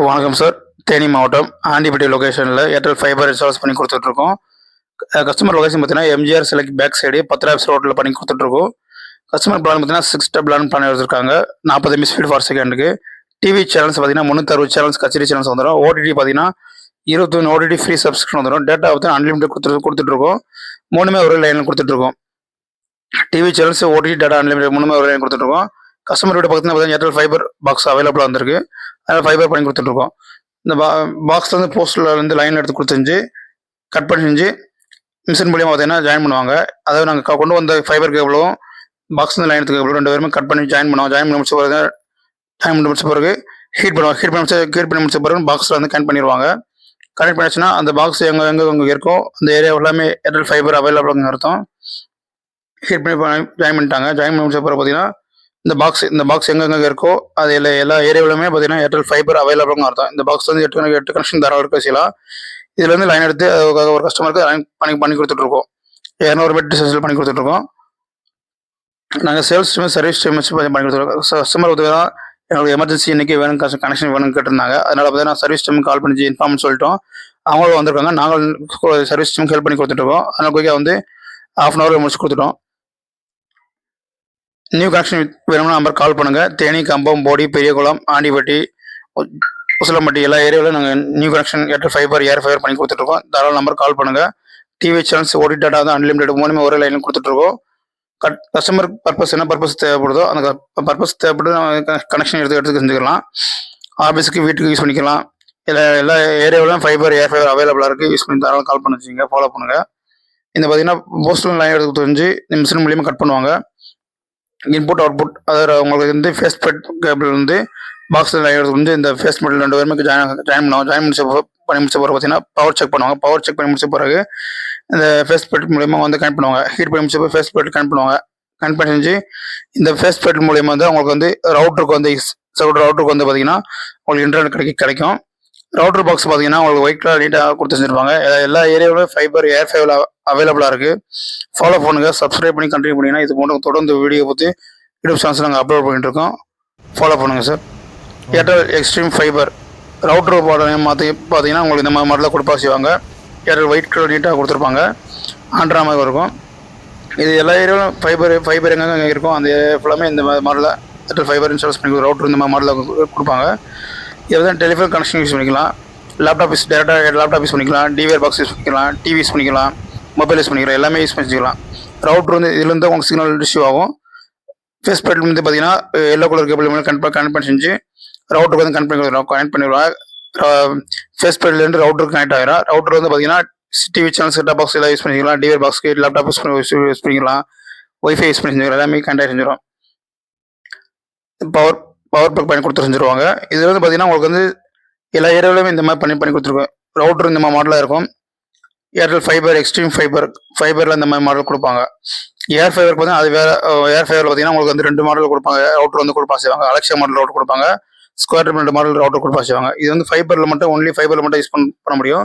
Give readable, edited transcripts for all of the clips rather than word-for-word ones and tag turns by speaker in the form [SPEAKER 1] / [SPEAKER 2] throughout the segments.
[SPEAKER 1] வணக்கம் சார். தேனி மாவட்டம் ஆண்டிப்பட்டி லொகேஷனில் ஏர்டெல் ஃபைபர் இன்ஸ்டால்ஸ் பண்ணி கொடுத்துட்ருக்கோம். கஸ்டமர் லொகேஷன் பார்த்தீங்கன்னா எம்ஜிஆர் சிலைக்கு பேக் சைடு 10 ரோட்டில் பண்ணி கொடுத்துட்ருக்கோம். கஸ்டமர் பிளான் பார்த்தீங்கன்னா 6 ஸ்டெப் பிளான் பண்ணி வச்சுருக்காங்க. 40 MB ஸ்பீட் ஃபார் செகண்டுக்கு. டிவி சேனல்ஸ் பார்த்தீங்கன்னா 360 சேனல்ஸ் கச்சேரி சேனல்ஸ் வந்துடும். ஓடிடி பார்த்தீங்கன்னா 21 ஓடிடி ஃப்ரீ சப்ஸ்கிரிப்ஷன் வந்துடும். டேட்டா பார்த்தீங்கன்னா அன்லிமிட்டட் கொடுத்துட்ருக்கோம். மூணுமே ஒரே லைனில் கொடுத்துட்ருக்கோம். TV channels OTT data unlimited மூணுமே ஒரே லைன் கொடுத்துட்ருக்கோம். கஸ்டமர் வீடு பார்த்தீங்கன்னா ஏர்டெல் ஃபைபர் பாக்ஸ் அவைலபிளாக வந்திருக்கு. அதில் ஃபைபர் பண்ணி கொடுத்துட்ருக்கோம். இந்த பாக்ஸ் வந்து போஸ்ட்டில் வந்து லைனில் எடுத்து கொடுத்து கட் பண்ணி செஞ்சு மிஷின் மூலியமாக பார்த்தீங்கன்னா ஜாயின் பண்ணுவாங்க. அதாவது நாங்கள் கொண்டு வந்த ஃபைபர் கேபிளும் பாக்ஸ் வந்து லைன் எடுத்து கேபிளும் 2 பேருமே கட் பண்ணி ஜாயின் பண்ணுவோம். ஜாயின் பண்ணி முடிச்ச பிறகு ஹீட் பண்ணி முடிச்ச பிறகு பாக்ஸில் வந்து கனெக்ட் பண்ணிடுவாங்க. கனெக்ட் பண்ணிச்சுன்னா அந்த பாக்ஸ் எங்கே இருக்கோ அந்த ஏரியா எல்லாமே ஏர்டெல் ஃபைபர் அவைலபிள்னு அர்த்தம். ஹீட் பண்ணி ஜாயின் பண்ணிட்டாங்க. ஜாயின் பண்ணி முடிச்ச பிறகு பார்த்தீங்கன்னா இந்த பாக்ஸ் எங்கெங்கே இருக்கோ அது எல்லா ஏரியாவிலுமே பார்த்தீங்கன்னா ஏர்டெல் ஃபைபர் அவைலபிள்னு அர்த்தம். இந்த பாக்ஸ் வந்து 8 கனெக்ஷன் தர இருக்க செய்யலாம். இதுல இருந்து லைன் எடுத்து ஒரு கஸ்டமருக்கு லைன் பண்ணி கொடுத்துட்ருக்கோம். 200 பெட் சேல்ஸ் பண்ணி கொடுத்துட்ருக்கோம். நாங்கள் சேல்ஸ் டீம் சர்வீஸ் டீம் வச்சு பண்ணி கொடுத்துருக்கோம். கஸ்டமர் உதவி தான் எங்களுக்கு எமர்ஜென்சி இன்னைக்கு வேணும் கனெக்ஷன் வேணும்னு கேட்டிருந்தாங்க. அதனால பார்த்தீங்கன்னா சர்வீஸ் டீம் கால் பண்ணி இன்ஃபார்ம் சொல்லிட்டோம். அவங்களும் வந்திருக்காங்க. நாங்கள் சர்வீஸ் டீம் ஹெல்ப் பண்ணி கொடுத்துட்ருக்கோம். அதனால குயிக்காக வந்து ½ hour முடிச்சு கொடுத்துட்டோம். நியூ கனெக்ஷன் வேணும்னா நம்பர் கால் பண்ணுங்கள். தேனி, கம்பம், போடி, பெரியகுளம், ஆண்டிப்பட்டி, உசிலம்பட்டி எல்லா ஏரியாவிலும் நாங்கள் நியூ கனெக்ஷன் ஏர்டெல் ஃபைபர் ஏர் ஃபைபர் பண்ணி கொடுத்துட்ருக்கோம். தாராள நம்பர் கால் பண்ணுங்கள். டிவி சேனல்ஸ் ஓடி டேட்டா வந்து அன்லிமிட்டட் மூணுமே ஒரே லைனில் கொடுத்துட்ருக்கோம். கஸ்டமர் பர்பஸ் என்ன பர்பஸ் தேவைப்படுதோ அந்த பர்பஸ் தேவைப்பட்டு கனெக்ஷன் எடுத்து செஞ்சுக்கலாம். ஆஃபீஸுக்கு வீட்டுக்கு யூஸ் பண்ணிக்கலாம். எல்லா ஏரியாவிலும் ஃபைபர் ஏர் ஃபைபர் அவைலபிளாக இருக்குது. யூஸ் பண்ணி தாராளம் கால் பண்ணி வச்சுங்க. ஃபாலோ பண்ணுங்கள். இந்த பார்த்தீங்கன்னா போஸ்டல் லைன் எடுத்து தெரிஞ்சு இந்த மிஷின் மூலியமாக கட் பண்ணுவாங்க. இன்புட் அவுட்புட் அதாவது உங்களுக்கு வந்து ஃபேஸ் பெட் கேபிள் வந்து பாக்ஸில் லைன் எடுத்து வந்து இந்த ஃபேஸ் பெட் 2 பேருமே ஜாயின் பண்ணுவாங்க. ஜாயின் பண்ணி முடிச்ச பிறகு பார்த்தீங்கன்னா பவர் செக் பண்ணுவாங்க. பவர் செக் பண்ணி முடிச்ச பிறகு இந்த ஃபேஸ் பெட் மூலியமாக வந்து கனெக்ட் பண்ணுவாங்க. ஹீட் பண்ணி முடிச்ச ஃபேஸ் பெட் கனெக்ட் பண்ணுவாங்க. கனெக்ட் பண்ணி செஞ்சு இந்த ஃபேஸ் பெட் மூலியமாக வந்து உங்களுக்கு வந்து ரவுட்டருக்கு வந்து பார்த்தீங்கன்னா உங்களுக்கு இன்டர்நெட் கிடைக்கும். ரவுட்டர் பாக்ஸ் பார்த்தீங்கன்னா உங்களுக்கு ஒயிட் கலர் நீட்டாக கொடுத்து வச்சிருப்பாங்க. எல்லா ஏரியாவிலும் ஃபைபர் ஏர் ஃபைபர் அவைலபிளாக இருக்குது. ஃபாலோ பண்ணுங்கள். சப்ஸ்கிரைப் பண்ணி கண்டினியூ பண்ணிங்கன்னா இது போன்ற தொடர்ந்து வீடியோ பற்றி யூடியூப் சேனல்ஸ் நாங்கள் அப்லோட் பண்ணிட்டு இருக்கோம். ஃபாலோ பண்ணுங்கள் sir. Airtel extreme fibre router மாற்றி பார்த்தீங்கன்னா உங்களுக்கு இந்த மாதிரி மாடலில் கொடுப்பா செய்வாங்க. ஏர்டெல் ஒயிட் கலர் நீட்டாக கொடுத்துருப்பாங்க. ஆண்ட்ரா மாதிரி இருக்கும். இது எல்லா ஏரியாவிலும் ஃபைபர் எங்கே இருக்கும் அந்த ஃபுல்லாமே இந்த மாடலில் ஏர்டெல் ஃபைபர் இன்ஸ்டால்ஸ் பண்ணி ரவுட்டர் இந்த மாதிரி மாடலில் கொடுப்பாங்க. இது வந்து டெலிஃபோன் கனெக்ஷன் யூஸ் பண்ணிக்கலாம். லேப்டாப் யூஸ் பண்ணிக்கலாம். டிவிஆர் பாக்ஸ் யூஸ் பண்ணிக்கலாம். டிவி யூஸ் பண்ணிக்கலாம். மொபைல் யூஸ் பண்ணிக்கலாம். எல்லாமே யூஸ் பண்ணிக்கலாம். ரவுட்டர் வந்து இதுலேருந்து உங்களுக்கு சிக்னல் ரிசீவ் ஆகும். ஃபேஸ் பேட் வந்து பார்த்தீங்கன்னா எல்லோ கலர் கேபிள் கனெக்ட் பண்ணி செஞ்சு ரவுட்டருக்கு வந்து கனெக்ட் பண்ணிடுவாங்க. ஃபேஸ் பேட்லேருந்து ரவுட்டருக்கு கனெக்ட் ஆகிடும். ரவுட்டர் வந்து பார்த்தீங்கன்னா டிவி சேனல் செட்டாப் பாக்ஸ் எல்லாம் யூஸ் பண்ணிக்கலாம். டிவிஆர் பாக்ஸ்க்கு லேப்டாப் யூஸ் பண்ணிக்கலாம். ஒய்ஃபை யூஸ் பண்ணி செஞ்சுக்கலாம். எல்லாமே கனெக்ட் செஞ்சிடும். பவர் பேக் பண்ணி கொடுத்து செஞ்சுருவாங்க. இதில் வந்து பார்த்தீங்கன்னா உங்களுக்கு வந்து எல்லா ஏரியாவிலுமே இந்த மாதிரி பண்ணி கொடுத்துருக்கோம். ரவுட்டர் இந்த மாதிரி மாடலாக இருக்கும். ஏர்டெல் ஃபைபர் எக்ஸ்ட்ரீம் ஃபைபரில் இந்த மாதிரி மாடல் கொடுப்பாங்க. ஏர் ஃபைபர் பார்த்தீங்கன்னா அது வேறு. ஏர் ஃபைபர் பார்த்தீங்கன்னா உங்களுக்கு வந்து 2 மாடல் கொடுப்பாங்க. ரவுட்டர் வந்து கொடுப்பா செய்வாங்க. அலெக்ஸா மாடல் ரவுட்டர் கொடுப்பாங்க. ஸ்கொயர் 2 மாடல் ரவுட்டர் கொடுப்பா செய்வாங்க. இது வந்து ஒன்லி ஃபைபரில் மட்டும் யூஸ் பண்ண முடியும்.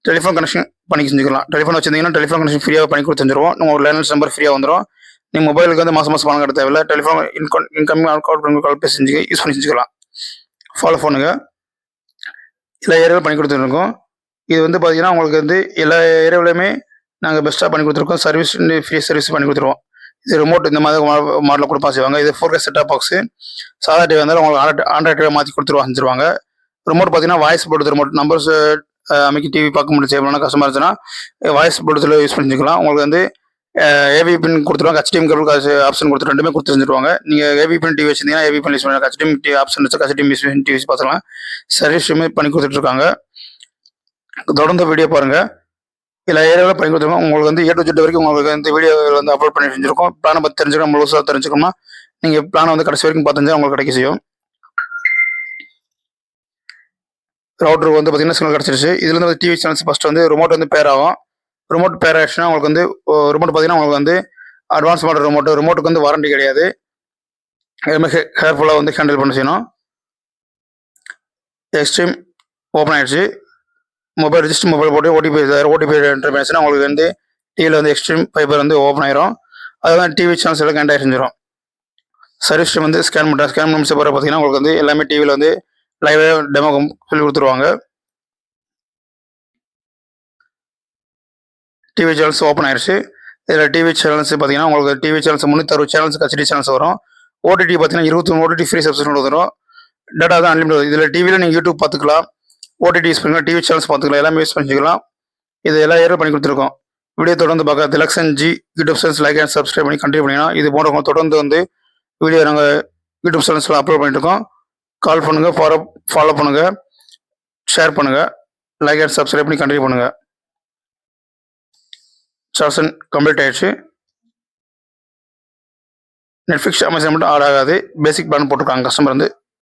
[SPEAKER 1] டெலிஃபோன் கனெக்ஷன் பண்ணி செஞ்சுக்கலாம். டெலிஃபோன் வச்சிருந்தீங்கன்னா டெலிஃபோன் கனெக்ஷன் ஃப்ரீயாக பண்ணி கொடுத்து செஞ்சிருவோம். நம்ம ஒரு லேண்ட்லைன் நம்பர் ஃப்ரீயாக வந்துடும். நீங்கள் மொபைலுக்கு வந்து மாதம் பணம் கட்ட தேவையில்லை. டெலிஃபோன் இன்கமிங் கால் பேசி யூஸ் பண்ணி செஞ்சுக்கலாம். ஃபாலோ பண்ணுங்கள். எல்லா ஏரியாவிலும் பண்ணி கொடுத்துருக்கோம். இது வந்து பார்த்தீங்கன்னா உங்களுக்கு வந்து எல்லா ஏரியாவிலையுமே நாங்கள் பெஸ்ட்டாக பண்ணி கொடுத்துருக்கோம். ஃப்ரீ சர்வீஸ் பண்ணி கொடுத்துருவோம். இது ரிமோட் இந்த மாதிரி மாடலில் கொடுப்பா செய்வாங்க. இது 4K செட்டாப் பாக்ஸு. சாதா டிவி வந்தாலும் உங்களுக்கு ஆண்ட்ராய்ட் டிவியை மாற்றி செஞ்சுருவாங்க. ரிமோட் பார்த்தீங்கன்னா வாய்ஸ் ப்ளூடூத் ரிமோட். நம்பர்ஸ் அமைக்கி டிவி பார்க்க முடியும் செய்யணும்னா கஷ்டமாக இருந்துச்சுன்னா வாய்ஸ் ப்ளூடூத்தில் யூஸ் பண்ணிக்கலாம். உங்களுக்கு வந்து ஏவி பின் கொடுத்துருவாங்க. HDMI கேபிள் ஆப்ஷன் கொடுத்து 2மே கொடுத்து செஞ்சுருவாங்க. நீங்கள் ஏவி பின் டிவி வச்சிருந்தீங்கன்னா ஏவி பின் யூஸ் பண்ணலாம். HDMI டிவி ஆப்ஷன் வச்சு HDMI டிவி பார்த்துக்கலாம். சர்வீஸுமே பண்ணி கொடுத்துட்ருக்காங்க. தொடர்ந்து வீடியோ பாருங்கள். எல்லா ஏரியாவில் பண்ணி கொடுத்துருக்கோம். உங்களுக்கு வந்து A to Z வரைக்கும் உங்களுக்கு இந்த வீடியோவில் வந்து அப்லோட் பண்ணி செஞ்சுருக்கோம். பிளானை பற்றி தெரிஞ்சுக்கணும். முழுசாக தெரிஞ்சுக்கணும்னா நீங்கள் பிளானை வந்து கடைசி வரைக்கும் பார்த்தா உங்களுக்கு கிடைக்க செய்யும். ரவுட்டருக்கு வந்து பார்த்தீங்கன்னா சிக்னல் கிடச்சிருச்சு. இதுலேருந்து வந்து டிவி சேனல்ஸ் ஃபஸ்ட்டு வந்து ரிமோட் வந்து பேர் ஆகும். ரிமோட் பேர் ஆச்சுன்னா உங்களுக்கு வந்து ரிமோட் பார்த்தீங்கன்னா உங்களுக்கு வந்து அட்வான்ஸ் மாடல் ரிமோட்டுக்கு வந்து வாரண்டி கிடையாது. எல்லாமே கேர்ஃபுல்லாக வந்து ஹேண்டில் பண்ண செய்யணும். எக்ஸ்ட்ரீம் ஓப்பன் ஆகிடுச்சு. மொபைல் போட்டு ஓடிபி என்டர் பண்ணிச்சுன்னா உங்களுக்கு வந்து டிவியில் வந்து எக்ஸ்ட்ரீம் ஃபைபர் வந்து ஓப்பன் ஆயிரும். அதுதான் டிவி சேனல்ஸ் எல்லாம் கனெக்ட் ஆகி செஞ்சிடும். சர்வீஸ் வந்து ஸ்கேன் பண்ணி முடிச்ச பிறகு பார்த்தீங்கன்னா உங்களுக்கு வந்து எல்லாமே டிவியில் வந்து லைவே டெமோ சொல்லி கொடுத்துருவாங்க. டிவி சேனல்ஸ் ஓப்பன் ஆயிடுச்சு. இதில் டிவி சேனல்ஸ் பார்த்தீங்கன்னா உங்களுக்கு TV channels 360 channels HD channels வரும். ஓடிடி பார்த்தீங்கன்னா 23 ஓடிடி ஃப்ரீ சப்ஸ்கிரிப்ஷன் வரும். டேட்டா தான் அன்லிமிட்டட். இதில் டிவியில் நீங்கள் யூடியூப் பார்த்துக்கலாம், ஓடிடி யூஸ் பண்ணிக்கலாம், டிவி சேனல்ஸ் பார்த்துக்கலாம், எல்லாமே யூஸ் பண்ணிக்கலாம். இது எல்லா ஏரியா பண்ணி கொடுத்துருக்கோம். வீடியோ தொடர்ந்து பார்க்க Dilakshan G YouTube channels like and subscribe பண்ணி கண்டினியூ பண்ணிங்கன்னா இது போன்றவங்க தொடர்ந்து வந்து வீடியோ நாங்கள் யூடியூப் சேனல்ஸில் அப்லோட் பண்ணிட்டு இருக்கோம். கால் பண்ணுங்கள், ஃபாலோ பண்ணுங்கள், ஷேர் பண்ணுங்கள், லைக் அண்ட் சப்ஸ்கிரைப் பண்ணி கண்டினியூ பண்ணுங்கள். சார்சன் கம்ப்ளீட் ஆயிடுச்சு. நெட்ஃப்ளிக்ஸ் அமேசான் மட்டும் ஆட் ஆகாது. பேசிக் பிளான் போட்டிருக்காங்க கஸ்டமர் வந்து.